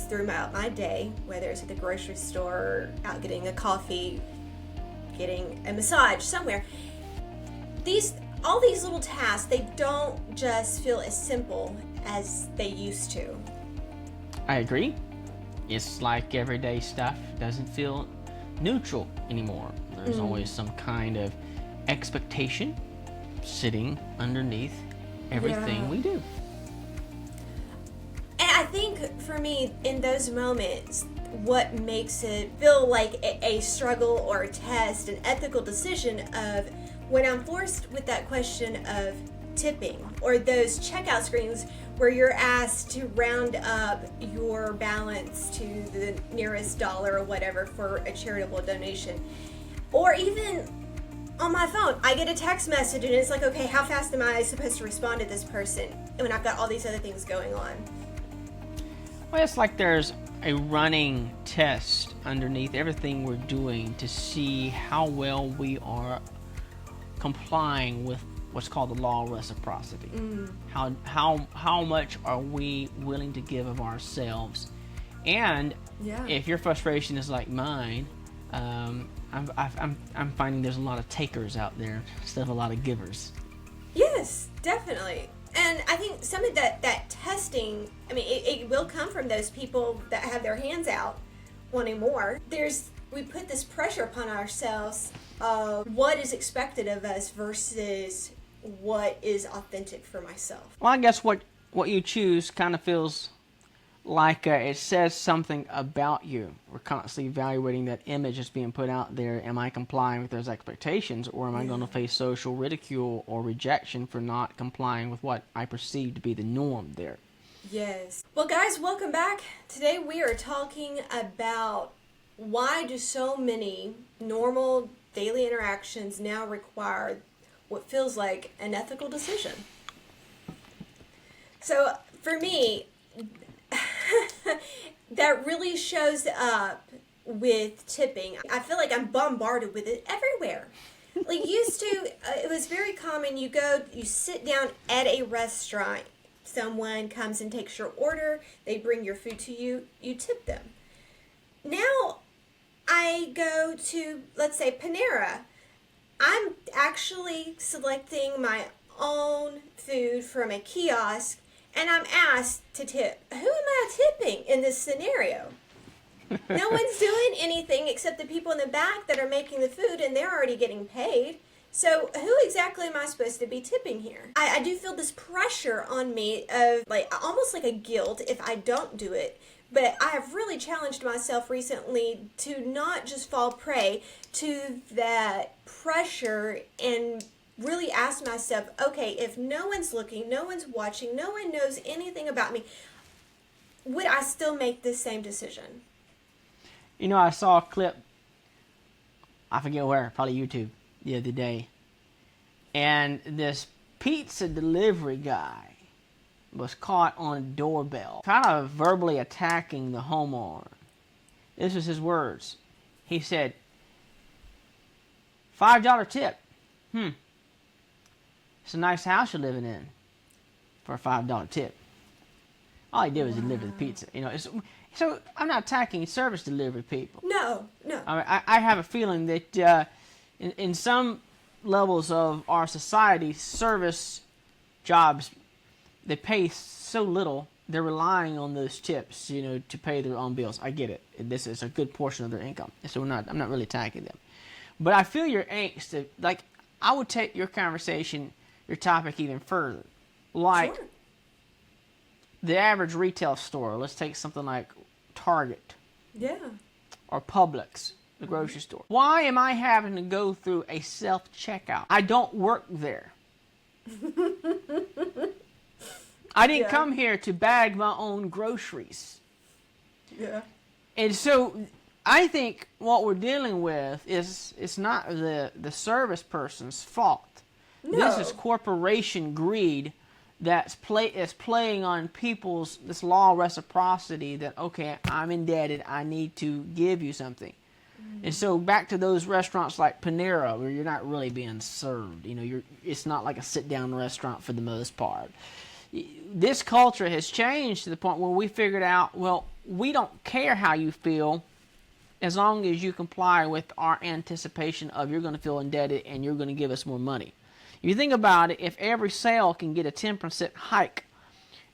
throughout my day, whether it's at the grocery store, out getting a coffee, getting a massage somewhere, all these little tasks, they don't just feel as simple as they used to. I agree. It's like everyday stuff doesn't feel neutral anymore. There's always some kind of expectation sitting underneath everything we do. And I think for me, in those moments, what makes it feel like a struggle or a test, an ethical decision of when I'm forced with that question of tipping, or those checkout screens where you're asked to round up your balance to the nearest dollar or whatever for a charitable donation. Or even on my phone, I get a text message and it's like, okay, how fast am I supposed to respond to this person when I've got all these other things going on? Well, it's like there's a running test underneath everything we're doing to see how well we are complying with what's called the law of reciprocity. How much are we willing to give of ourselves? And if your frustration is like mine, I'm finding there's a lot of takers out there instead of a lot of givers. Yes, definitely. And I think some of that testing, I mean, it will come from those people that have their hands out wanting more. We put this pressure upon ourselves of what is expected of us versus what is authentic for myself. Well, I guess what you choose kind of feels like it says something about you. We're constantly evaluating that image that's being put out there. Am I complying with those expectations, or am I going to face social ridicule or rejection for not complying with what I perceive to be the norm there? Yes. Well, guys, welcome back. Today we are talking about why do so many normal daily interactions now require what feels like an ethical decision. So for me, that really shows up with tipping. I feel like I'm bombarded with it everywhere. Like used to, it was very common. You sit down at a restaurant, someone comes and takes your order, they bring your food to you, you tip them. Now I go to, let's say, Panera. I'm actually selecting my own food from a kiosk, and I'm asked to tip. Who am I tipping in this scenario? No one's doing anything except the people in the back that are making the food, and they're already getting paid. So who exactly am I supposed to be tipping here? I do feel this pressure on me of almost like a guilt if I don't do it. But I have really challenged myself recently to not just fall prey to that pressure and really ask myself, okay, if no one's looking, no one's watching, no one knows anything about me, would I still make this same decision? You know, I saw a clip, I forget where, probably YouTube, the other day, and this pizza delivery guy was caught on a doorbell, kind of verbally attacking the homeowner. This was his words. He said, $5 tip. It's a nice house you're living in for a $5 tip. All he did was deliver the pizza. You know, so I'm not attacking service delivery people. No. I have a feeling that in some levels of our society, service jobs, they pay so little, they're relying on those tips, to pay their own bills. I get it. This is a good portion of their income. So I'm not really attacking them. But I feel your angst. I would take your conversation, your topic even further. Like, sure. The average retail store, let's take something like Target. Yeah. Or Publix, the grocery store. Why am I having to go through a self-checkout? I don't work there. I didn't come here to bag my own groceries. Yeah. And so I think what we're dealing with is it's not the service person's fault. No. This is corporation greed that's playing on people's this law of reciprocity that, okay, I'm indebted, I need to give you something. And so back to those restaurants like Panera where you're not really being served. It's not like a sit-down restaurant for the most part. this culture has changed to the point where we figured out, well, we don't care how you feel as long as you comply with our anticipation of you're going to feel indebted and you're going to give us more money. If you think about it, if every sale can get a 10% hike,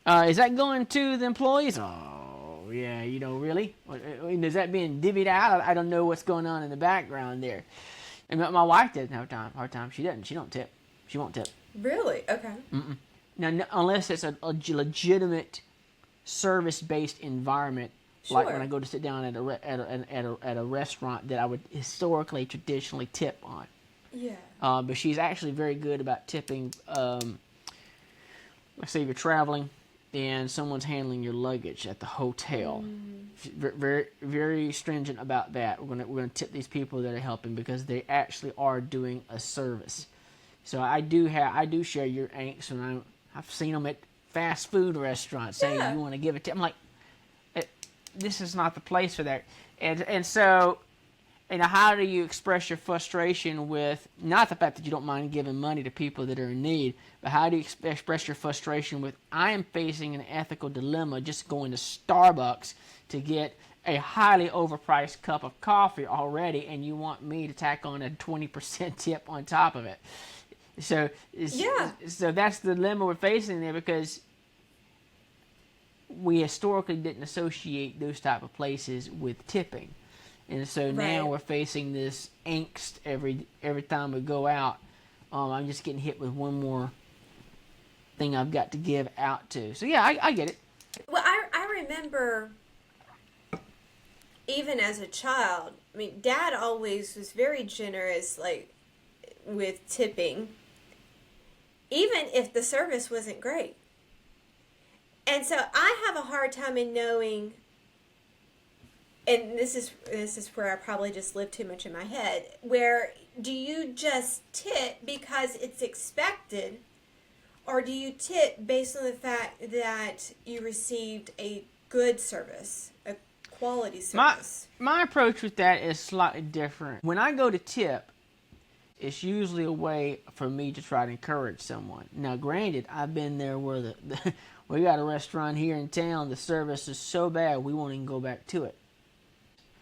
is that going to the employees? Oh, yeah, really? Is that being divvied out? I don't know what's going on in the background there. And my wife doesn't have a hard time. She doesn't. She don't tip. She won't tip. Really? Okay. Mm-mm. Now, unless it's a legitimate service-based environment, Sure. like when I go to sit down at a restaurant that I would historically, traditionally tip on. Yeah. But she's actually very good about tipping. Let's say you're traveling and someone's handling your luggage at the hotel. Very, very stringent about that. We're gonna tip these people that are helping because they actually are doing a service. So I do share your angst, and I've seen them at fast food restaurants saying you want to give a tip. I'm like, this is not the place for that. And so, how do you express your frustration with not the fact that you don't mind giving money to people that are in need, but how do you express your frustration with, I am facing an ethical dilemma just going to Starbucks to get a highly overpriced cup of coffee already, and you want me to tack on a 20% tip on top of it. So that's the dilemma we're facing there, because we historically didn't associate those type of places with tipping. And so now we're facing this angst every time we go out. I'm just getting hit with one more thing I've got to give out to. So yeah, I get it. Well, I remember even as a child, I mean, Dad always was very generous, like, with tipping, even if the service wasn't great. And so I have a hard time in knowing, and this is where I probably just live too much in my head, where do you just tip because it's expected, or do you tip based on the fact that you received a good service, a quality service? My approach with that is slightly different. When I go to tip, it's usually a way for me to try to encourage someone. Now, granted, I've been there where we got a restaurant here in town, the service is so bad we won't even go back to it.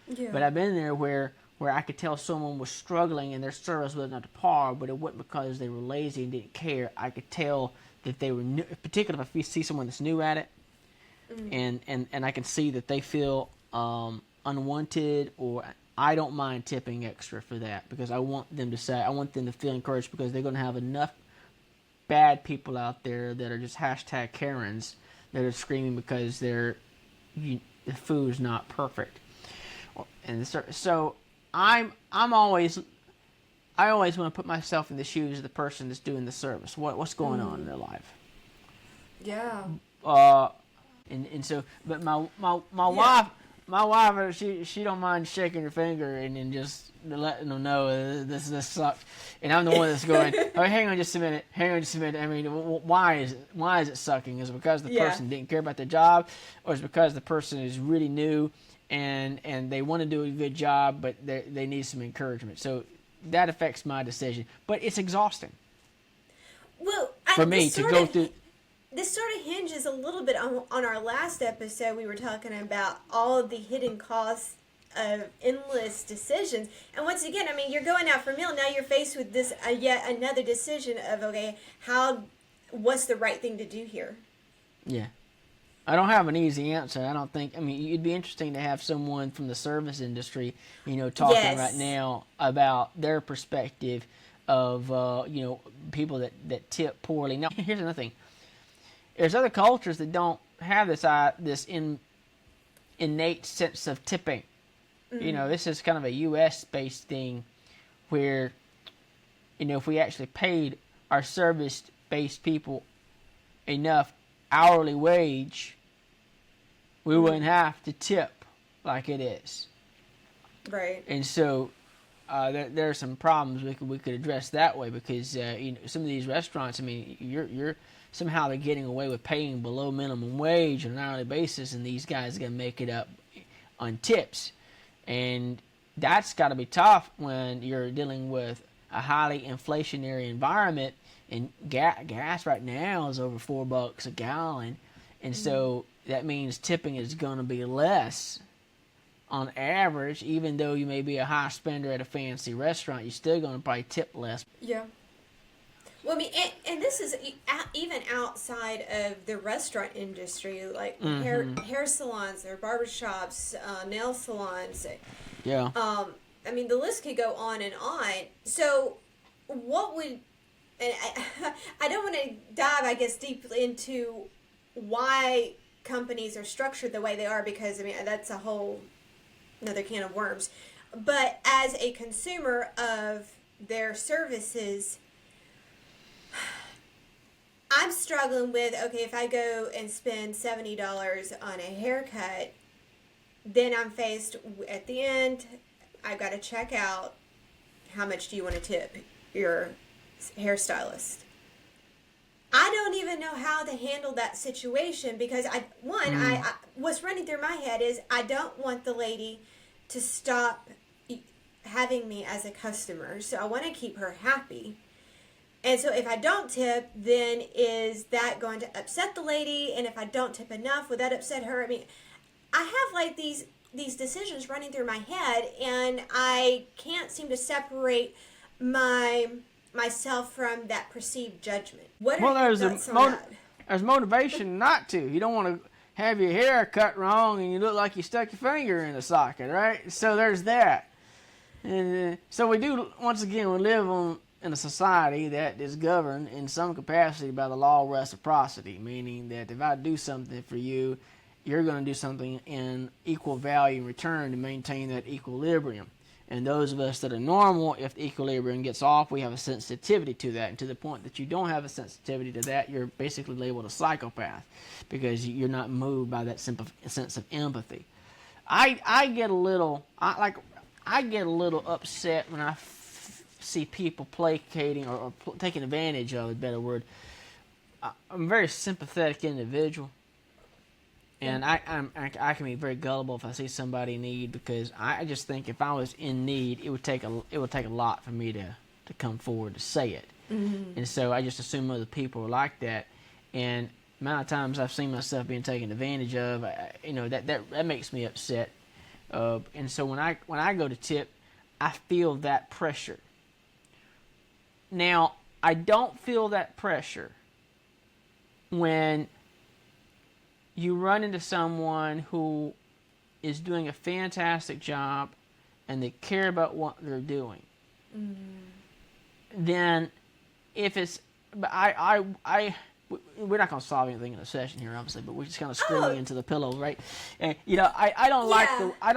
Yeah. But I've been there where I could tell someone was struggling and their service wasn't up to par, but it wasn't because they were lazy and didn't care. I could tell that they were new, particularly if I see someone that's new at it, and I can see that they feel unwanted, or I don't mind tipping extra for that, because I want them to feel encouraged, because they're going to have enough bad people out there that are just hashtag Karens that are screaming because the food's not perfect. And so I always want to put myself in the shoes of the person that's doing the service. What's going on in their life? Yeah. And so, but my wife, she don't mind shaking her finger and then just letting them know this sucks. And I'm the one that's going, oh, hang on just a minute. I mean, why is it sucking? Is it because the person didn't care about their job, or is it because the person is really new and they want to do a good job, but they need some encouragement? So that affects my decision. But it's exhausting. Well, for me to go through. This sort of hinges a little bit on our last episode. We were talking about all of the hidden costs of endless decisions. And once again, I mean, you're going out for a meal. Now you're faced with this yet another decision of, okay, what's the right thing to do here? Yeah. I don't have an easy answer. I don't think. I mean, it'd be interesting to have someone from the service industry, talking right now about their perspective of, people that tip poorly. Now, here's another thing. There's other cultures that don't have this innate sense of tipping. Mm-hmm. This is kind of a U.S.-based thing where, if we actually paid our service-based people enough hourly wage, we wouldn't have to tip like it is. Right. And so there are some problems we could address that way, because some of these restaurants, I mean, you're somehow they're getting away with paying below minimum wage on an hourly basis, and these guys are going to make it up on tips. And that's got to be tough when you're dealing with a highly inflationary environment, and gas right now is over $4 a gallon, and so that means tipping is going to be less on average. Even though you may be a high spender at a fancy restaurant, you're still going to probably tip less. Yeah. Well, I mean, and this is even outside of the restaurant industry, like hair salons or barbershops, nail salons. Yeah. I mean, the list could go on and on. So, what would, and I don't want to dive, I guess, deeply into why companies are structured the way they are, because, I mean, that's a whole another can of worms. But as a consumer of their services, I'm struggling with, okay, if I go and spend $70 on a haircut, then I'm faced at the end, I've got to check out, how much do you want to tip your hairstylist? I don't even know how to handle that situation, because what's running through my head is I don't want the lady to stop having me as a customer, so I want to keep her happy. And so if I don't tip, then is that going to upset the lady? And if I don't tip enough, would that upset her? I mean, I have like these decisions running through my head, and I can't seem to separate myself from that perceived judgment. What are your thoughts on that? There's motivation not to. You don't want to have your hair cut wrong and you look like you stuck your finger in a socket, right? So there's that. And so we do, once again, we live in a society that is governed in some capacity by the law of reciprocity, meaning that if I do something for you, you're going to do something in equal value in return to maintain that equilibrium. And those of us that are normal, if the equilibrium gets off, we have a sensitivity to that. And to the point that you don't have a sensitivity to that, you're basically labeled a psychopath, because you're not moved by that simple sense of empathy. I get a little upset when I see people placating or taking advantage of, a better word. I'm a very sympathetic individual, and I can be very gullible if I see somebody in need, because I just think if I was in need, it would take a lot for me to come forward to say it. Mm-hmm. And so I just assume other people are like that, and the amount of times I've seen myself being taken advantage of, that makes me upset. And so when I go to tip, I feel that pressure. Now, I don't feel that pressure when you run into someone who is doing a fantastic job and they care about what they're doing. Mm-hmm. Then, if it's, but we're not going to solve anything in a session here, obviously, but we're just kind of screaming into the pillow, right? And I don't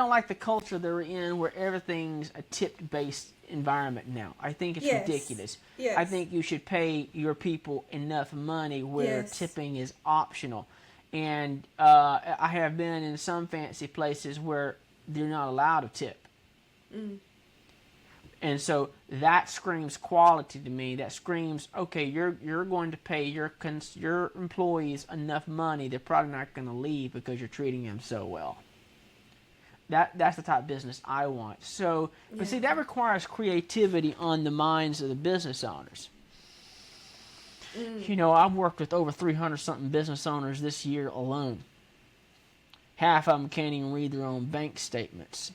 like the culture that we're in, where everything's a tip-based environment now. I think it's ridiculous. Yes. I think you should pay your people enough money where tipping is optional. And I have been in some fancy places where they're not allowed to tip. Mm. And so that screams quality to me. That screams, okay, you're going to pay your employees enough money, they're probably not going to leave because you're treating them so well. That's the type of business I want. So, but see, that requires creativity on the minds of the business owners. Mm. I've worked with over 300-something business owners this year alone. Half of them can't even read their own bank statements.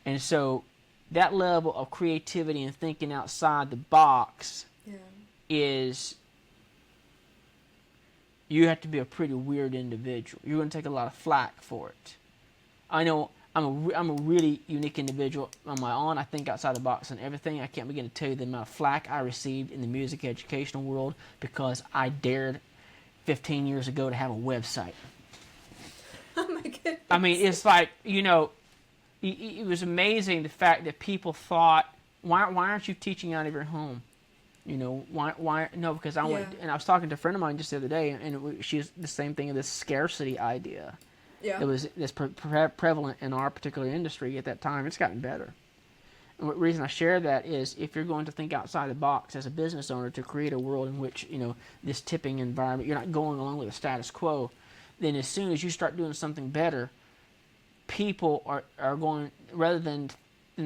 And so that level of creativity and thinking outside the box is, you have to be a pretty weird individual. You're going to take a lot of flack for it. I know I'm a really unique individual on my own. I think outside the box and everything. I can't begin to tell you the amount of flack I received in the music educational world because I dared 15 years ago to have a website. Oh my goodness. I mean, it's like, it was amazing the fact that people thought, why aren't you teaching out of your home? Why? No, because I went, and I was talking to a friend of mine just the other day, and she's the same thing, this scarcity idea. Yeah. It was this prevalent in our particular industry at that time. It's gotten better. And the reason I share that is, if you're going to think outside the box as a business owner to create a world in which, this tipping environment, you're not going along with the status quo, then as soon as you start doing something better, people are going, rather than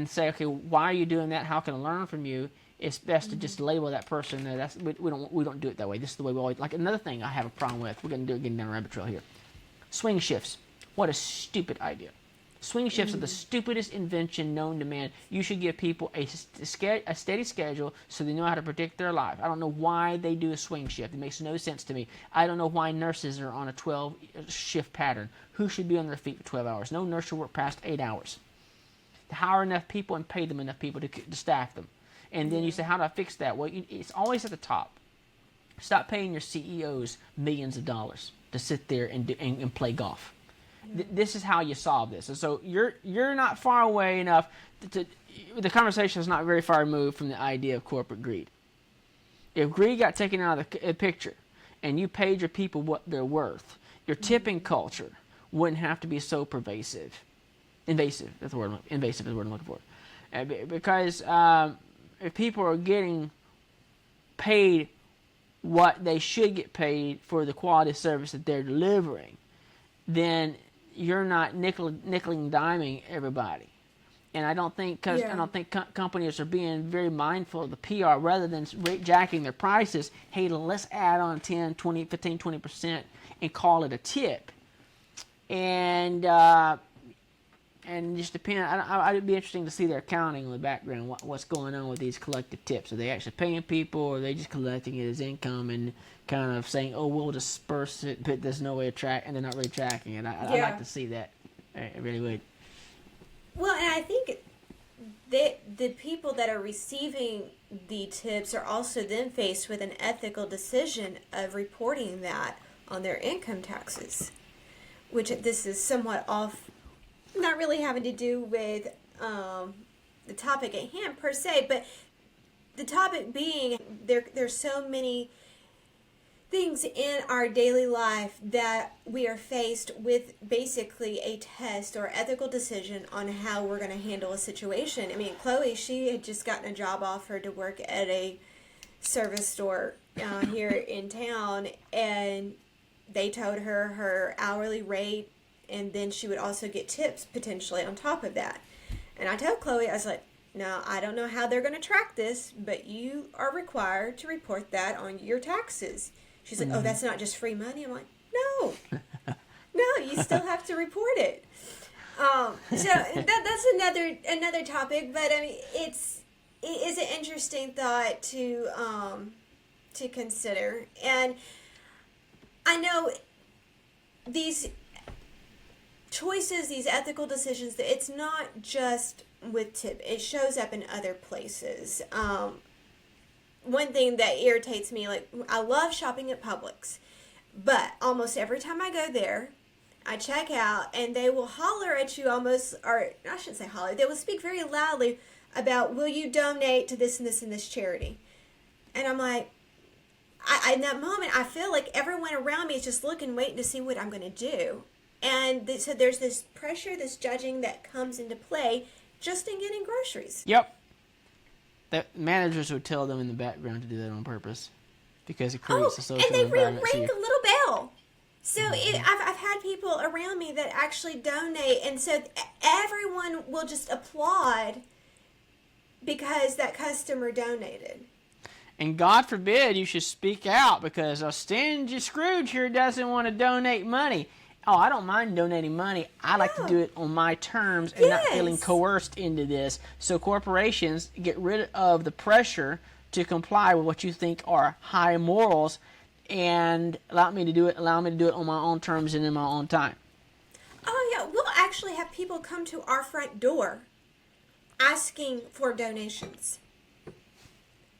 say, okay, why are you doing that? How can I learn from you? it's best to just label that person. That's we don't do it that way. This is the way we always like. Another thing I have a problem with. We're gonna do it getting down a rabbit trail here. Swing shifts. What a stupid idea. Swing shifts are the stupidest invention known to man. You should give people a steady schedule so they know how to predict their life. I don't know why they do a swing shift. It makes no sense to me. I don't know why nurses are on a 12-shift pattern. Who should be on their feet for 12 hours? No nurse should work past 8 hours. Hire enough people and pay them enough people to staff them. And then you say, how do I fix that? Well, it's always at the top. Stop paying your CEOs millions of dollars to sit there and play golf. This is how you solve this. And so you're not far away enough the conversation is not very far removed from the idea of corporate greed. If greed got taken out of the picture and you paid your people what they're worth, your tipping culture wouldn't have to be so pervasive. Invasive, that's the word. Invasive is the word I'm looking for. Because if people are getting paid what they should get paid for the quality of service that they're delivering, then you're not nickeling diming everybody. And I don't think companies are being very mindful of the PR rather than jacking their prices. Hey, let's add on 10, 20, 15, 20% and call it a tip. And just depend. It'd be interesting to see their accounting in the background. What's going on with these collective tips? Are they actually paying people, or are they just collecting it as income and kind of saying, "Oh, we'll disperse it, but there's no way to track," and they're not really tracking it? I'd like to see that. I really would. Well, and I think the people that are receiving the tips are also then faced with an ethical decision of reporting that on their income taxes, which this is somewhat off. Not really having to do with the topic at hand per se, but the topic being there's so many things in our daily life that we are faced with basically a test or ethical decision on how we're going to handle a situation. I mean, Chloe, she had just gotten a job offer to work at a service store here in town, and they told her hourly rate, and then she would also get tips potentially on top of that. And I told Chloe, I was like, no, I don't know how they're going to track this, but you are required to report that on your taxes. She's like, oh, that's not just free money? I'm like, no. No, you still have to report it. So that's another topic, but I mean, it is an interesting thought to consider. And I know these choices, these ethical decisions, it's not just with tip. It shows up in other places. One thing that irritates me, like, I love shopping at Publix, but almost every time I go there, I check out and they will holler at you almost, or I shouldn't say holler, they will speak very loudly about, will you donate to this and this and this charity? And I'm like, in that moment, I feel like everyone around me is just looking, waiting to see what I'm going to do. And so there's this pressure, this judging that comes into play just in getting groceries. Yep. The managers would tell them in the background to do that on purpose because it creates a social environment. And they ring a little bell. So I've had people around me that actually donate, and so everyone will just applaud because that customer donated. And God forbid you should speak out because a stingy Scrooge here doesn't want to donate money. Oh, I don't mind donating money. I like to do it on my terms and not feeling coerced into this. So corporations get rid of the pressure to comply with what you think are high morals and allow me to do it on my own terms and in my own time. Oh, yeah. We'll actually have people come to our front door asking for donations.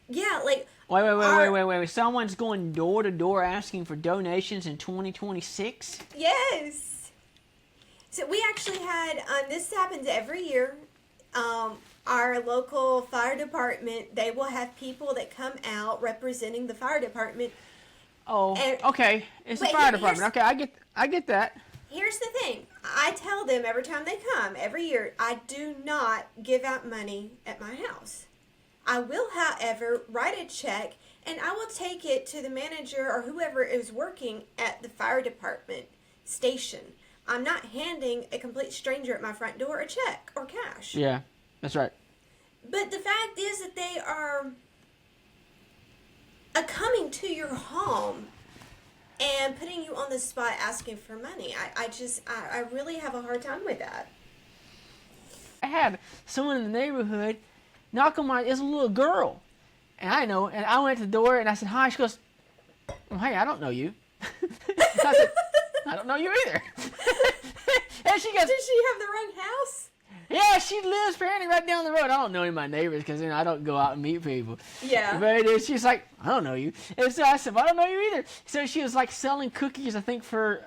Yeah, like... Wait. Someone's going door to door asking for donations in 2026? Yes. So we actually had, this happens every year. Our local fire department, they will have people that come out representing the fire department. Oh, okay. It's the fire department. Okay, I get that. Here's the thing. I tell them every time they come, every year, I do not give out money at my house. I will, however, write a check, and I will take it to the manager or whoever is working at the fire department station. I'm not handing a complete stranger at my front door a check or cash. Yeah, that's right. But the fact is that they are coming to your home and putting you on the spot asking for money. I really have a hard time with that. I had someone in the neighborhood knock on my, it's a little girl. And I went to the door and I said, hi. She goes, well, hey, I don't know you. I said, I don't know you either. And she goes, did she have the wrong house? Yeah, she lives apparently right down the road. I don't know any of my neighbors because I don't go out and meet people. Yeah. But she's like, I don't know you. And so I said, well, I don't know you either. So she was like selling cookies, I think, for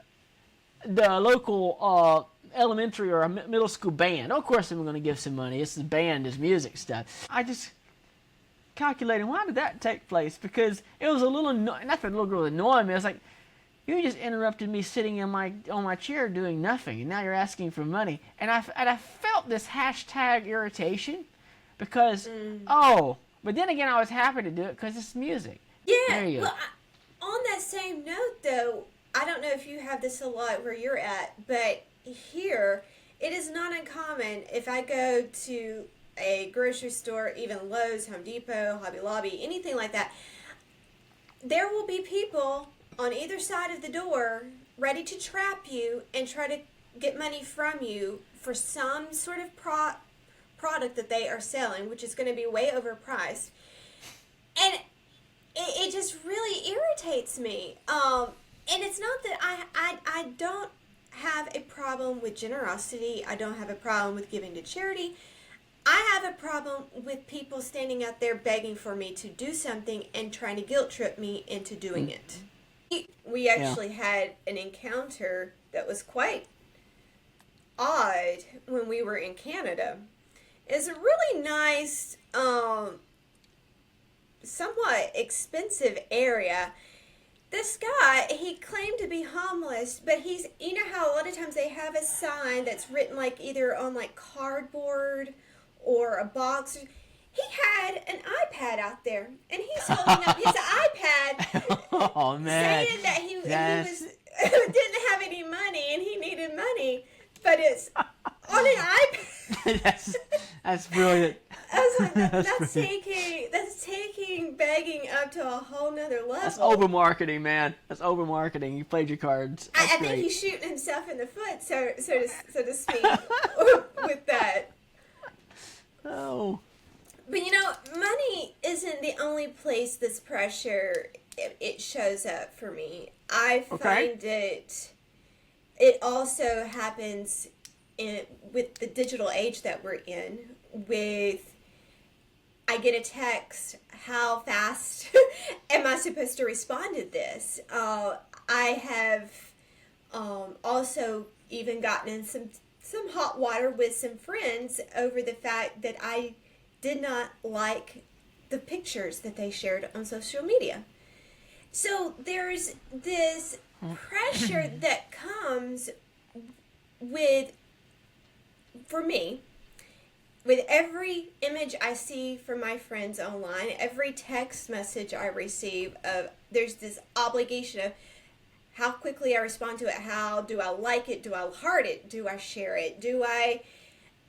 the local elementary or a middle school band. Of course, I'm going to give some money. It's the band, it's music stuff. I just calculated, why did that take place? Because it was a little, not that the little girl was annoying me. I was like, you just interrupted me sitting on my chair doing nothing, and now you're asking for money. And I felt this hashtag irritation because, but then again, I was happy to do it because it's music. Yeah. There you go. Well, on that same note, though, I don't know if you have this a lot where you're at, but here, it is not uncommon if I go to a grocery store, even Lowe's, Home Depot, Hobby Lobby, anything like that, there will be people on either side of the door ready to trap you and try to get money from you for some sort of product that they are selling, which is going to be way overpriced. And it just really irritates me. And it's not that I don't have a problem with generosity. I don't have a problem with giving to charity. I have a problem with people standing out there begging for me to do something and trying to guilt trip me into doing it. We actually had an encounter that was quite odd when we were in Canada. It's a really nice, somewhat expensive area. This guy, he claimed to be homeless, but he's, you know how a lot of times they have a sign that's written like either on like cardboard or a box. He had an iPad out there, and he's holding up his iPad, oh, man. saying that he was didn't have any money and he needed money, but it's on an iPad. that's brilliant. I was like, that's taking begging up to a whole nother level. That's over marketing, man. That's over marketing. You played your cards. I think he's shooting himself in the foot, so to speak, with that. Oh. But you know, money isn't the only place this pressure it shows up for me. I find it also happens with the digital age that we're in. I get a text, how fast am I supposed to respond to this? I have also even gotten in some hot water with some friends over the fact that I did not like the pictures that they shared on social media. So there's this pressure that comes for me, with every image I see from my friends online, every text message I receive, there's this obligation of how quickly I respond to it, how do I like it, do I heart it, do I share it,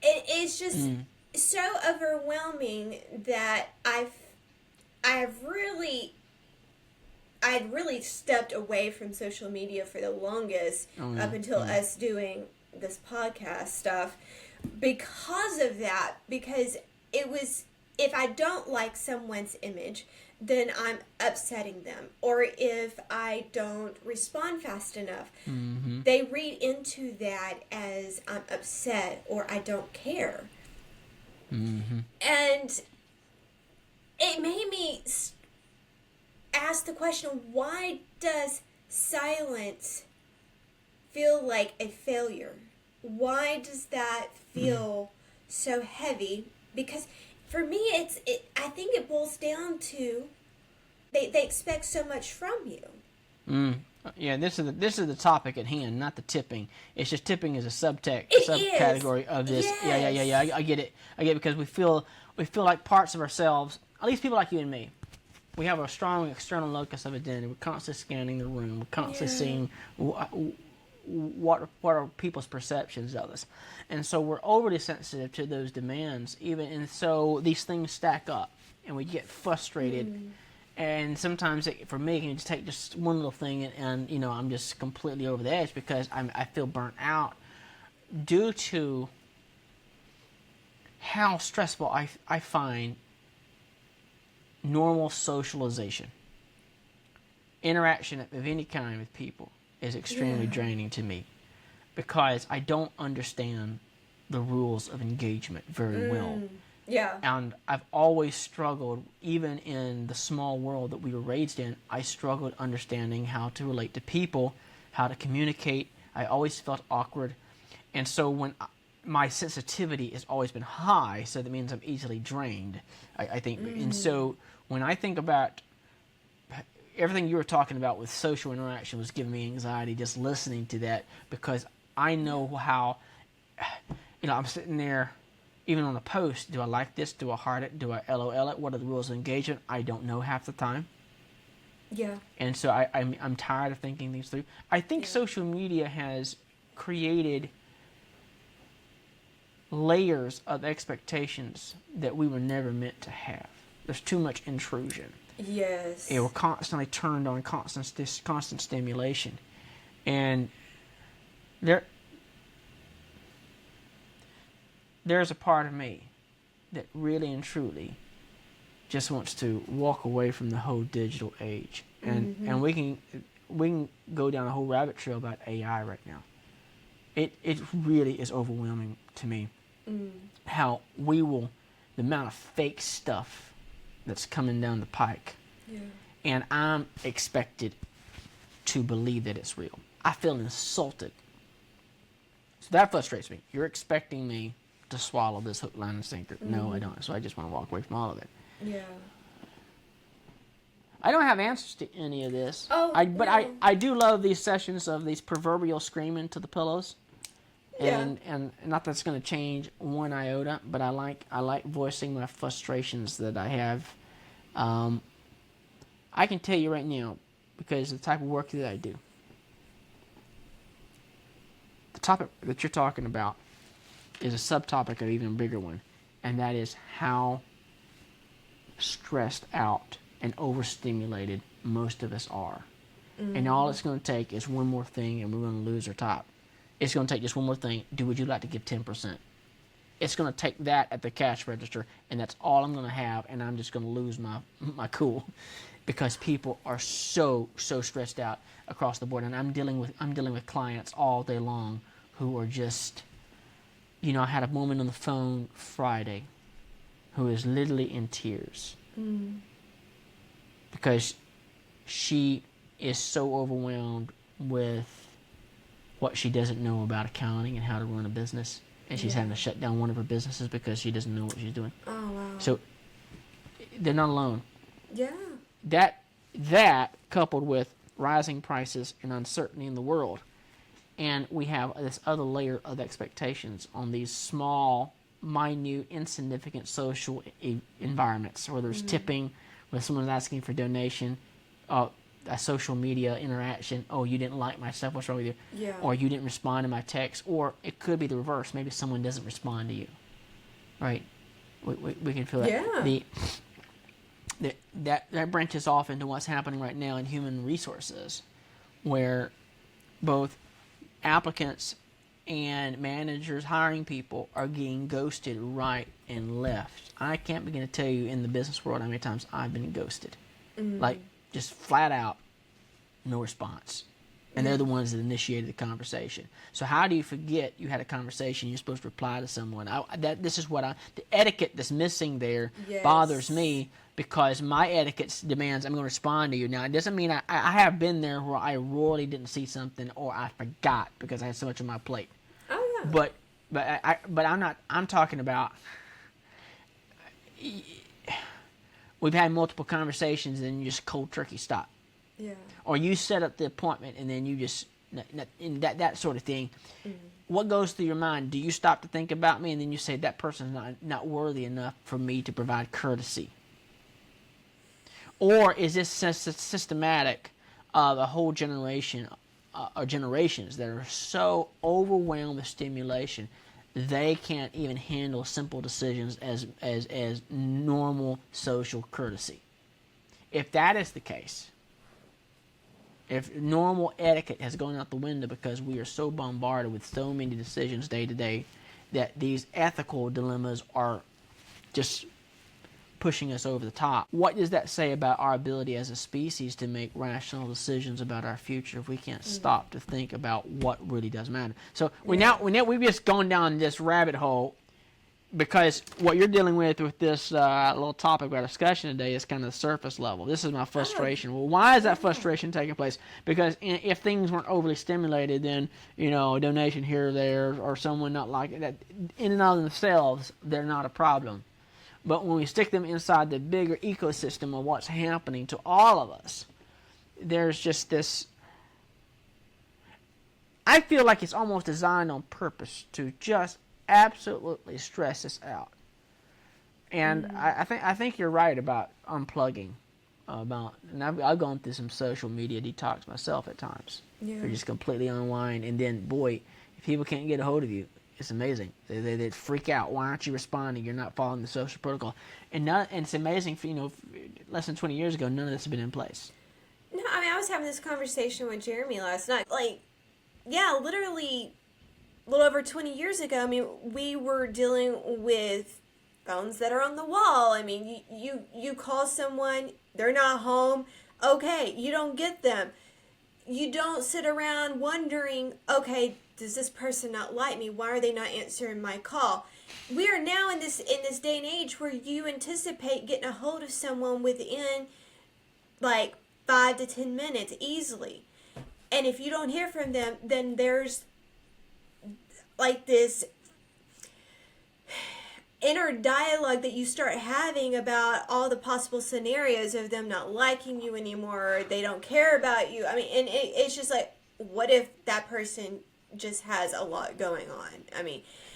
it's just so overwhelming that I'd really stepped away from social media for the longest up until us doing this podcast stuff because of that, because it was, if I don't like someone's image, then I'm upsetting them, or if I don't respond fast enough, they read into that as I'm upset or I don't care. And it made me ask the question, why does silence feel like a failure? Why does that feel so heavy? Because for me, I think it boils down to they expect so much from you. Yeah, this is the topic at hand, not the tipping. It's just tipping is a subcategory of this. Yes. Yeah. I get it. Because we feel like parts of ourselves, at least people like you and me, we have a strong external locus of identity. We're constantly scanning the room. We're constantly seeing what are people's perceptions of us, and so we're overly sensitive to those demands. And so these things stack up, and we get frustrated And sometimes for me, it can just take just one little thing, and I'm just completely over the edge because I feel burnt out due to how stressful I find normal socialization. Interaction of any kind with people is extremely draining to me because I don't understand the rules of engagement very well. Yeah. And I've always struggled, even in the small world that we were raised in, I struggled understanding how to relate to people, how to communicate. I always felt awkward. And so when my sensitivity has always been high, so that means I'm easily drained, I think. And so when I think about everything you were talking about with social interaction was giving me anxiety just listening to that, because I know how, I'm sitting there, even on a post, do I like this? Do I heart it? Do I LOL it? What are the rules of engagement? I don't know half the time. Yeah. And so I'm tired of thinking things through. I think social media has created layers of expectations that we were never meant to have. There's too much intrusion. Yes. We're constantly turned on, constant stimulation. And there's a part of me that really and truly just wants to walk away from the whole digital age. And we can go down a whole rabbit trail about AI right now. It really is overwhelming to me how the amount of fake stuff that's coming down the pike. Yeah. And I'm expected to believe that it's real. I feel insulted. So that frustrates me. You're expecting me to swallow this hook, line, and sinker. No, I don't. So I just want to walk away from all of it. Yeah. I don't have answers to any of this. But no. I do love these sessions of these proverbial screaming to the pillows. Yeah. And not that it's going to change one iota, but I like voicing my frustrations that I have. I can tell you right now, because of the type of work that I do, the topic that you're talking about is a subtopic of an even bigger one, and that is how stressed out and overstimulated most of us are. And all it's going to take is one more thing, and we're going to lose our top. It's going to take just one more thing. Would you like to give 10%? It's going to take that at the cash register, and that's all I'm going to have, and I'm just going to lose my cool, because people are so stressed out across the board. And I'm dealing with clients all day long who are just, I had a woman on the phone Friday who is literally in tears because she is so overwhelmed with what she doesn't know about accounting and how to run a business. And she's having to shut down one of her businesses because she doesn't know what she's doing. Oh, wow. So they're not alone. Yeah. That coupled with rising prices and uncertainty in the world, and we have this other layer of expectations on these small, minute, insignificant social environments, where there's tipping, where someone's asking for donation, a social media interaction. Oh, you didn't like my stuff. What's wrong with you? Yeah. Or you didn't respond to my text. Or it could be the reverse. Maybe someone doesn't respond to you. Right? We can feel that. Yeah. That branches off into what's happening right now in human resources, where both applicants and managers hiring people are getting ghosted right and left. I can't begin to tell you in the business world how many times I've been ghosted. Like, just flat out, no response. And they're the ones that initiated the conversation. So how do you forget you had a conversation, you're supposed to reply to someone? The etiquette that's missing there bothers me, because my etiquette demands I'm going to respond to you. Now, it doesn't mean I have been there where I royally didn't see something, or I forgot because I had so much on my plate. Oh, yeah. But I'm talking about, we've had multiple conversations and then you just cold turkey stop. Yeah. Or you set up the appointment and then you just, that sort of thing. What goes through your mind? Do you stop to think about me and then you say that person's not worthy enough for me to provide courtesy? Or is this systematic of a whole generation or generations that are so overwhelmed with stimulation they can't even handle simple decisions as normal social courtesy? if that is the case, if normal etiquette has gone out the window because we are so bombarded with so many decisions day to day that these ethical dilemmas are just pushing us over the top, what does that say about our ability as a species to make rational decisions about our future if we can't stop to think about what really does matter? So we've just gone down this rabbit hole because what you're dealing with this little topic of our discussion today is kind of the surface level. This is my frustration. Well, why is that frustration taking place? Because if things weren't overly stimulated, then, a donation here or there, or someone not like it, that in and of themselves, they're not a problem. But when we stick them inside the bigger ecosystem of what's happening to all of us, there's just this... I feel like it's almost designed on purpose to just absolutely stress us out. And I think you're right about unplugging. And I've gone through some social media detox myself at times. Yeah. You're just completely unwind, and then, boy, if people can't get a hold of you, it's amazing. They freak out. Why aren't you responding? You're not following the social protocol. And it's amazing, less than 20 years ago, none of this had been in place. No, I was having this conversation with Jeremy last night. Literally a little over 20 years ago, we were dealing with phones that are on the wall. You call someone, they're not home. Okay, you don't get them. You don't sit around wondering, okay, does this person not like me? Why are they not answering my call? We are now in this day and age where you anticipate getting a hold of someone within 5 to 10 minutes easily. And if you don't hear from them, then there's this inner dialogue that you start having about all the possible scenarios of them not liking you anymore, or they don't care about you. And it's just what if that person just has a lot going on?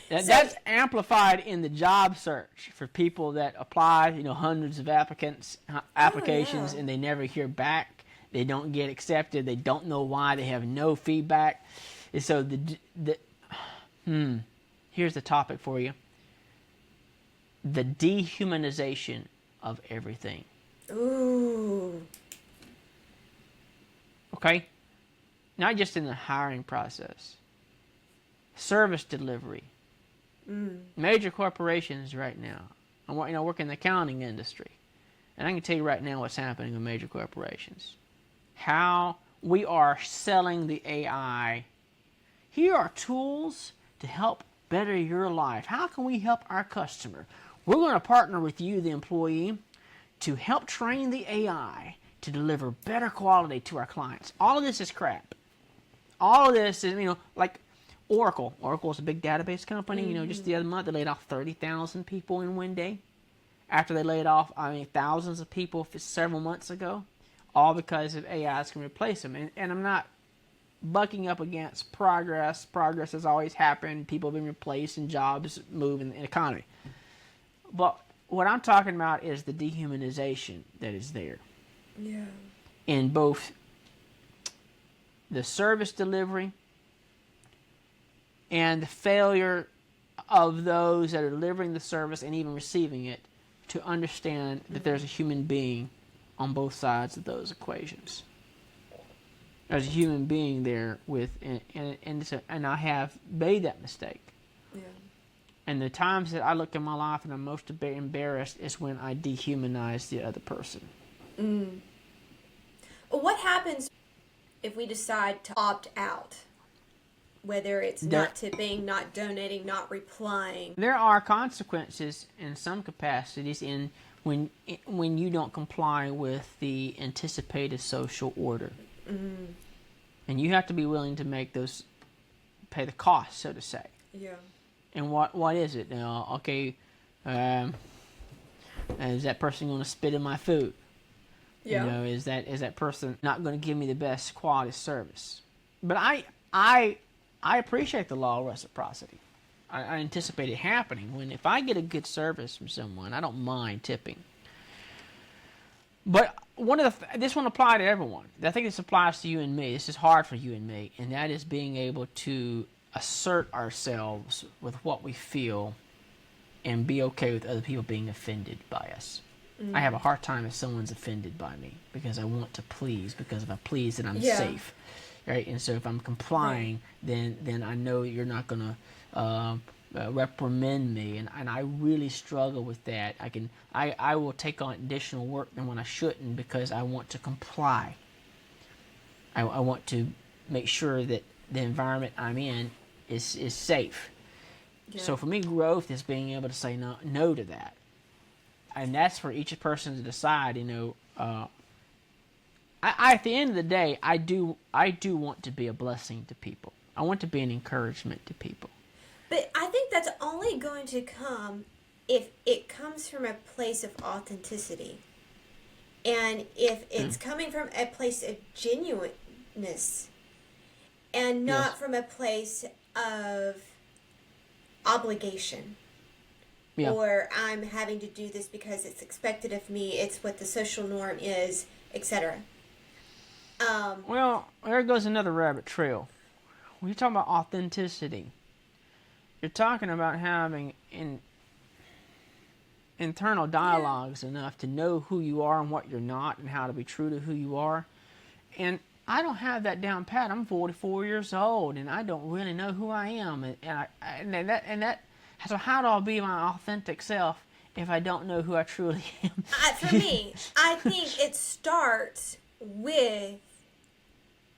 That's amplified in the job search for people that apply, hundreds of applications, and they never hear back. They don't get accepted. They don't know why. They have no feedback. And so here's the topic for you. The dehumanization of everything. Ooh. Okay? Not just in the hiring process. Service delivery. Major corporations right now. I work in the accounting industry. And I can tell you right now what's happening with major corporations. How we are selling the AI. Here are tools to help better your life. How can we help our customer? We're going to partner with you, the employee, to help train the AI to deliver better quality to our clients. All of this is crap. All of this is, like Oracle. Oracle is a big database company. Just the other month they laid off 30,000 people in one day. After they laid off, thousands of people several months ago. All because of AIs can replace them. And I'm not bucking up against progress. Progress has always happened. People have been replaced and jobs move in the economy. But what I'm talking about is the dehumanization that is there. Yeah. In both the service delivery and the failure of those that are delivering the service and even receiving it to understand that there's a human being on both sides of those equations. There's a human being there and I have made that mistake. Yeah. And the times that I look in my life and I'm most embarrassed is when I dehumanize the other person. Well, what happens if we decide to opt out? Whether it's not tipping, not donating, not replying. There are consequences in some capacities when you don't comply with the anticipated social order. And you have to be willing to pay the cost, so to say. Yeah. And what is it now? Okay, is that person going to spit in my food? Yeah. Is that person not going to give me the best quality service? But I appreciate the law of reciprocity. I anticipate it happening. If I get a good service from someone, I don't mind tipping. But this won't apply to everyone. I think this applies to you and me. This is hard for you and me, and that is being able to assert ourselves with what we feel and be okay with other people being offended by us. I have a hard time if someone's offended by me because I want to please. Because if I please, then I'm Yeah. safe, right? And so if I'm complying, then I know you're not gonna reprimand me, and I really struggle with that. I will take on additional work than when I shouldn't because I want to comply. I want to make sure that the environment I'm in is safe. Yeah. So for me, growth is being able to say no to that, and that's for each person to decide. At the end of the day, I do want to be a blessing to people. I want to be an encouragement to people. But I think that's only going to come if it comes from a place of authenticity. And if it's coming from a place of genuineness and not from a place of obligation. Yeah. Or I'm having to do this because it's expected of me, it's what the social norm is, etc. Well, there goes another rabbit trail. When you talk about authenticity, you're talking about having internal dialogues enough to know who you are and what you're not and how to be true to who you are. And I don't have that down pat. I'm 44 years old and I don't really know who I am. So how do I be my authentic self if I don't know who I truly am? For me, I think it starts with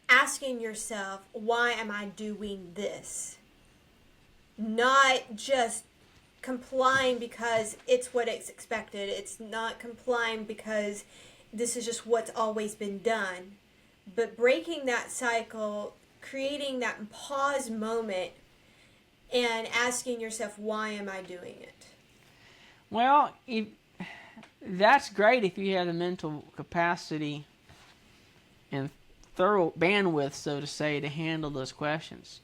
asking yourself, why am I doing this? Not just complying because it's what it's expected. It's not complying because this is just what's always been done. But breaking that cycle, creating that pause moment, and asking yourself, why am I doing it? Well, that's great if you have the mental capacity and thorough bandwidth, so to say, to handle those questions.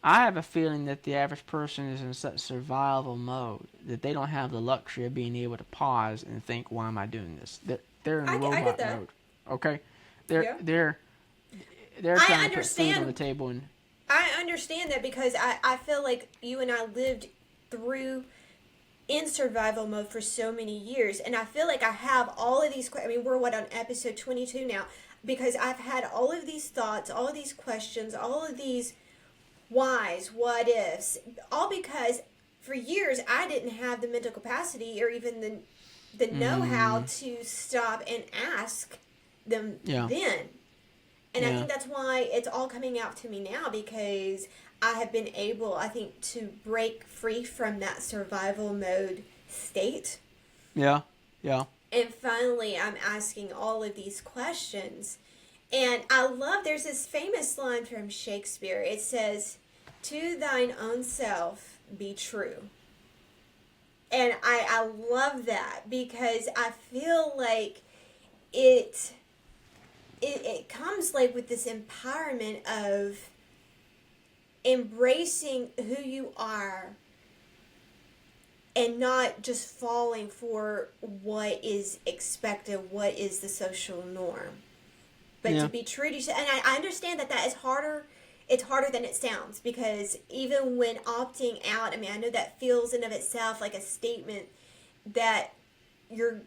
I have a feeling that the average person is in such survival mode that they don't have the luxury of being able to pause and think, "Why am I doing this?" They're in robot mode. Okay, they're trying to put food on the table, and I understand that because I feel like you and I lived through in survival mode for so many years, and I feel like I have all of these. I mean, we're on episode 22 now, because I've had all of these thoughts, all of these questions, all of these whys, what ifs, all because for years I didn't have the mental capacity or even the know-how to stop and ask them then. And I think that's why it's all coming out to me now, because I have been able, I think, to break free from that survival mode state. Yeah. And finally, I'm asking all of these questions. And I love, there's this famous line from Shakespeare. It says, "To thine own self be true." And I love that because I feel like it comes like with this empowerment of embracing who you are and not just falling for what is expected, what is the social norm. But to be true to yourself. And I understand that is harder. It's harder than it sounds, because even when opting out, I mean, I know that feels in of itself like a statement that you're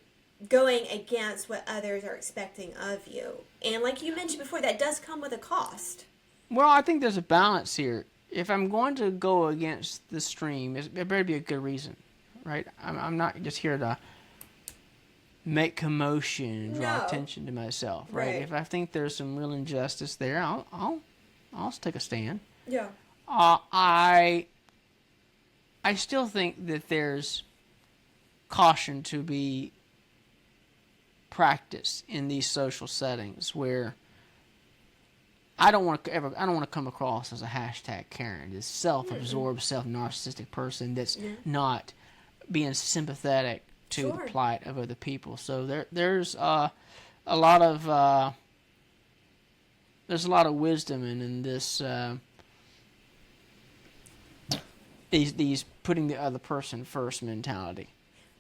going against what others are expecting of you. And like you mentioned before, that does come with a cost. Well, I think there's a balance here. If I'm going to go against the stream, it better be a good reason, right? I'm not just here to make commotion and draw attention to myself, right? If I think there's some real injustice there, I'll take a stand. Yeah. I still think that there's caution to be practiced in these social settings where I don't want to come across as a hashtag Karen, this self-absorbed, self-narcissistic person that's not being sympathetic to the plight of other people. So there's a lot of wisdom in this these putting the other person first mentality,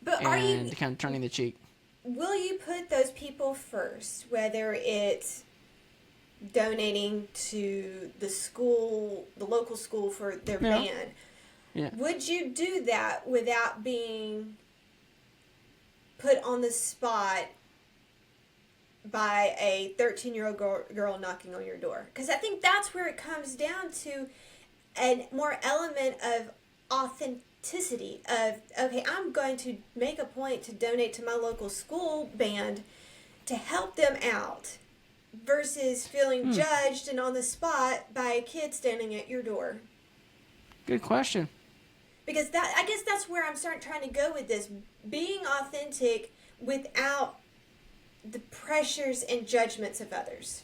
but and kind of turning the cheek. Will you put those people first, whether it's donating to the school, the local school for their band? Yeah. Would you do that without being put on the spot by a 13-year-old girl knocking on your door. Because I think that's where it comes down to a more element of authenticity of, okay, I'm going to make a point to donate to my local school band to help them out versus feeling judged and on the spot by a kid standing at your door. Good question. Because I guess that's where I'm trying to go with this. Being authentic without the pressures and judgments of others.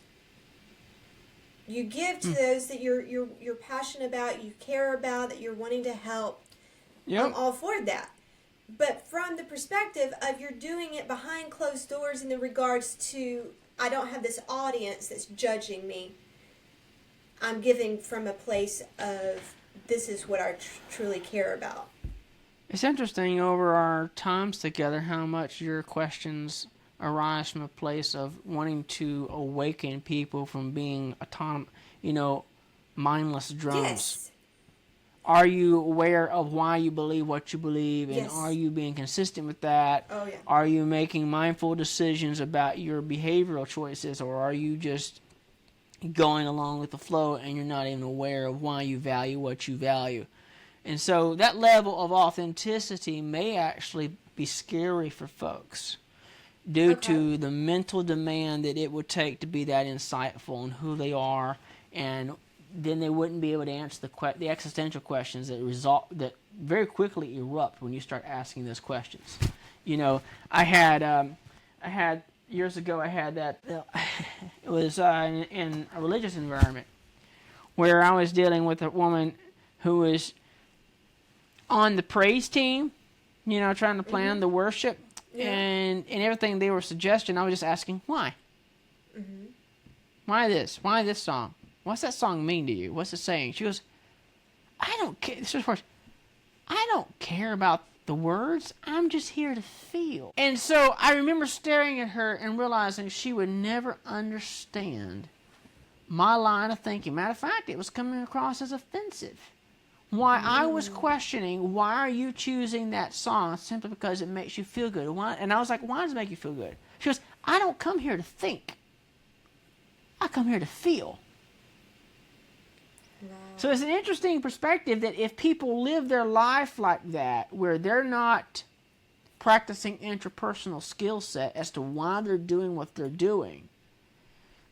You give to those that you're passionate about, you care about, that you're wanting to help. Yep. I'm all for that. But from the perspective of you're doing it behind closed doors in the regards to, I don't have this audience that's judging me. I'm giving from a place of, this is what I truly care about. It's interesting over our times together how much your questions arise from a place of wanting to awaken people from being mindless drums. Yes. Are you aware of why you believe what you believe, and Yes. are you being consistent with that? Oh, yeah. Are you making mindful decisions about your behavioral choices, or are you just going along with the flow and you're not even aware of why you value what you value? And so that level of authenticity may actually be scary for folks due to the mental demand that it would take to be that insightful in who they are, and then they wouldn't be able to answer the existential questions that very quickly erupt when you start asking those questions. I had years ago. I had that. It was in a religious environment where I was dealing with a woman who was on the praise team, trying to plan the worship. Yeah. And everything they were suggesting, I was just asking, why? Mm-hmm. Why this? Why this song? What's that song mean to you? What's it saying? She goes, I don't care. This is first. I don't care about the words. I'm just here to feel. And so I remember staring at her and realizing she would never understand my line of thinking. Matter of fact, it was coming across as offensive. Why I was questioning, why are you choosing that song simply because it makes you feel good? Why? And I was like, why does it make you feel good? She goes, I don't come here to think. I come here to feel. Wow. So it's an interesting perspective that if people live their life like that, where they're not practicing interpersonal skill set as to why they're doing what they're doing,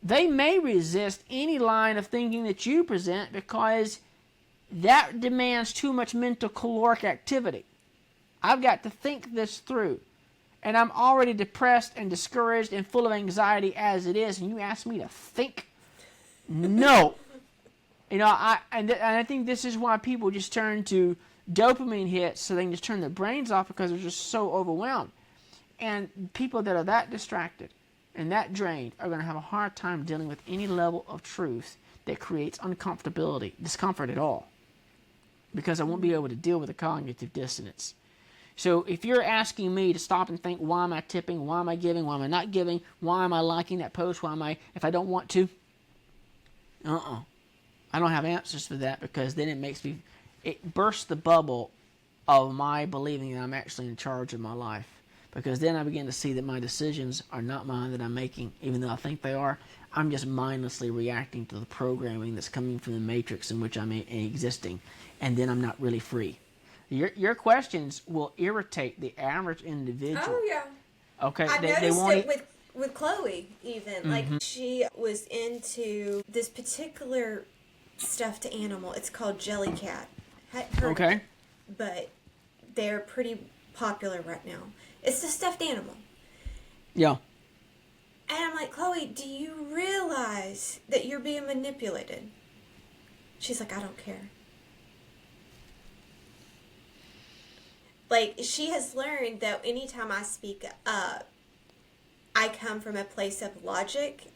they may resist any line of thinking that you present because that demands too much mental caloric activity. I've got to think this through. And I'm already depressed and discouraged and full of anxiety as it is. And you ask me to think? No. I think this is why people just turn to dopamine hits so they can just turn their brains off because they're just so overwhelmed. And people that are that distracted and that drained are going to have a hard time dealing with any level of truth that creates discomfort at all. Because I won't be able to deal with the cognitive dissonance. So if you're asking me to stop and think, why am I tipping? Why am I giving? Why am I not giving? Why am I liking that post? Why am I, if I don't want to? I don't have answers for that, because then it bursts the bubble of my believing that I'm actually in charge of my life. Because then I begin to see that my decisions are not mine that I'm making, even though I think they are. I'm just mindlessly reacting to the programming that's coming from the matrix in which I'm existing, and then I'm not really free. Your questions will irritate the average individual. Oh, yeah. Okay, I noticed it with Chloe, even. Mm-hmm. Like, she was into this particular stuffed animal. It's called Jellycat. Okay. But they're pretty popular right now. It's the stuffed animal. Yeah. And I'm like, Chloe, do you realize that you're being manipulated? She's like, I don't care. Like, she has learned that anytime I speak up, I come from a place of logic.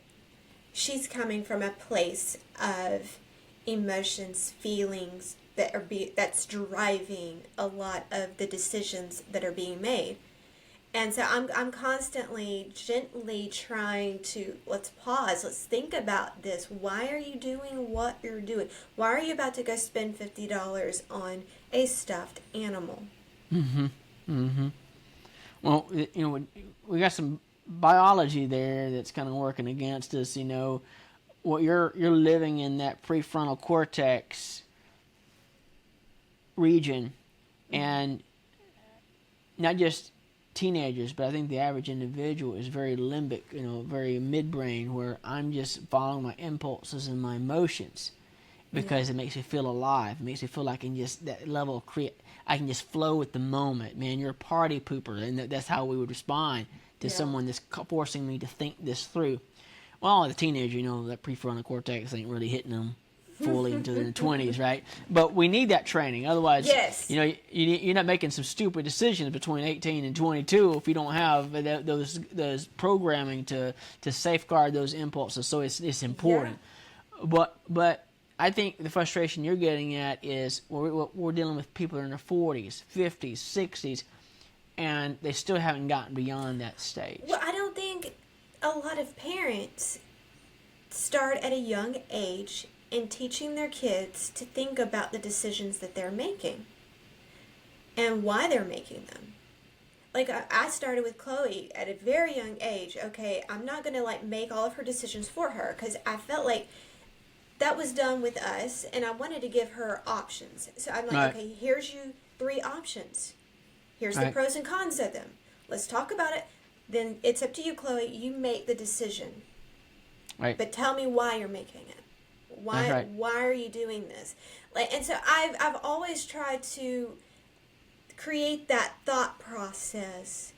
She's coming from a place of emotions, feelings that's driving a lot of the decisions that are being made. And so I'm constantly, gently trying to, let's pause, let's think about this. Why are you doing what you're doing? Why are you about to go spend $50 on a stuffed animal? Mm-hmm. Mm-hmm. Well, we got some biology there that's kind of working against us. What you're living in that prefrontal cortex region, and not just teenagers, but I think the average individual is very limbic, very midbrain, where I'm just following my impulses and my emotions because it makes me feel alive. It makes me feel like I can just, that level of I can just flow with the moment. Man, you're a party pooper, and that's how we would respond to someone that's forcing me to think this through. Well, as a teenager, that prefrontal cortex ain't really hitting them fully until their 20s, right? But we need that training. Otherwise, you're not making some stupid decisions between 18 and 22 if you don't have those programming to safeguard those impulses. So it's important. Yeah. But I think the frustration you're getting at is we're dealing with people in their 40s, 50s, 60s, and they still haven't gotten beyond that stage. Well, I don't think a lot of parents start at a young age in teaching their kids to think about the decisions that they're making and why they're making them. Like, I started with Chloe at a very young age. Okay, I'm not going to, make all of her decisions for her because I felt like that was done with us, and I wanted to give her options. So I'm like, okay, here's you 3 options. Here's the pros and cons of them. Let's talk about it. Then it's up to you, Chloe. You make the decision. Right. But tell me why you're making it. Why are you doing this? And so I've always tried to create that thought process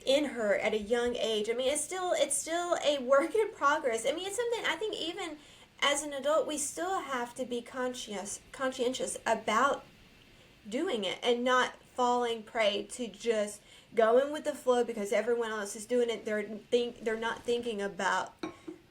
in her at a young age. I mean, it's still a work in progress. I mean, it's something I think even as an adult we still have to be conscientious about doing it and not falling prey to just going with the flow because everyone else is doing it. They're not thinking about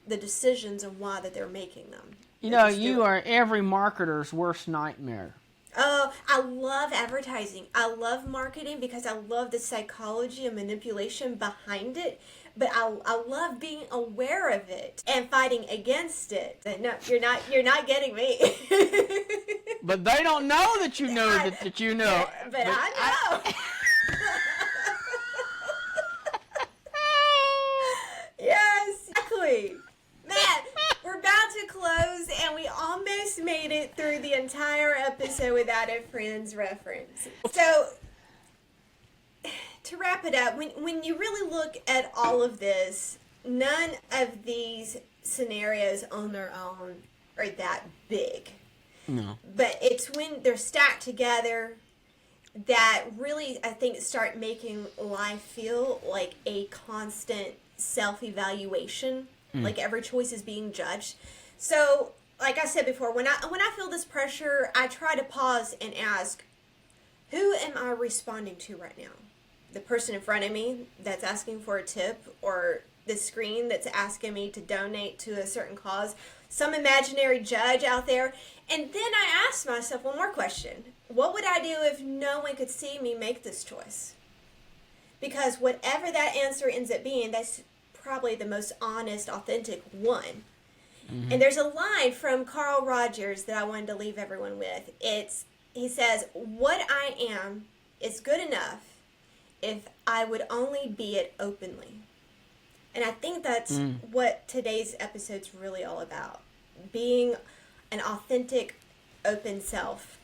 the decisions and why that they're making them. You are every marketer's worst nightmare. Oh, I love advertising. I love marketing because I love the psychology and manipulation behind it. But I love being aware of it and fighting against it. No, you're not getting me. But they don't know that you know that you know. But I know. Yes, exactly. Matt, we're about to close, and we almost made it through the entire episode without a Friends reference. So, to wrap it up, when you really look at all of this, none of these scenarios on their own are that big. No. But it's when they're stacked together that really, I think, start making life feel like a constant self-evaluation. Like every choice is being judged. So, like I said before, when I feel this pressure, I try to pause and ask, who am I responding to right now? The person in front of me that's asking for a tip, or the screen that's asking me to donate to a certain cause, some imaginary judge out there. And then I ask myself one more question. What would I do if no one could see me make this choice? Because whatever that answer ends up being, that's probably the most honest, authentic one. Mm-hmm. And there's a line from Carl Rogers that I wanted to leave everyone with. He says, "What I am is good enough if I would only be it openly." And I think that's what today's episode's really all about. Being an authentic, open self.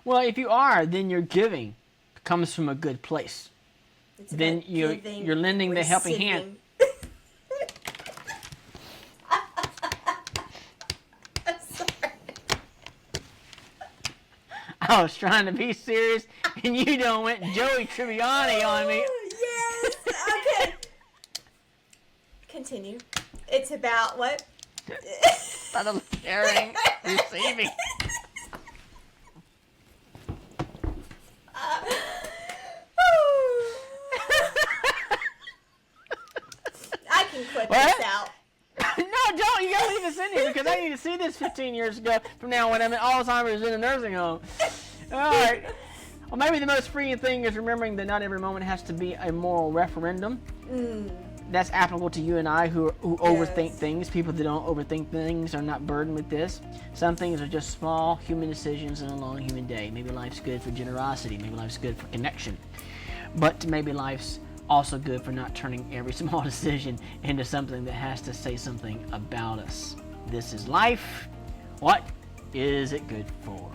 Well, if you are, then your giving comes from a good place. Then you're lending the helping hand. I'm sorry. I was trying to be serious, and you done went Joey Tribbiani on me. Yes. Okay. Continue. It's about what? About caring, receiving. I can clip this out. No, don't. You gotta leave this in here because I need to see this 15 years ago from now when I'm in Alzheimer's in a nursing home. All right. Well, maybe the most freeing thing is remembering that not every moment has to be a moral referendum. That's applicable to you and I who overthink things. People that don't overthink things are not burdened with this. Some things are just small human decisions in a long human day. Maybe life's good for generosity. Maybe life's good for connection. But maybe life's also good for not turning every small decision into something that has to say something about us. This is life. What is it good for?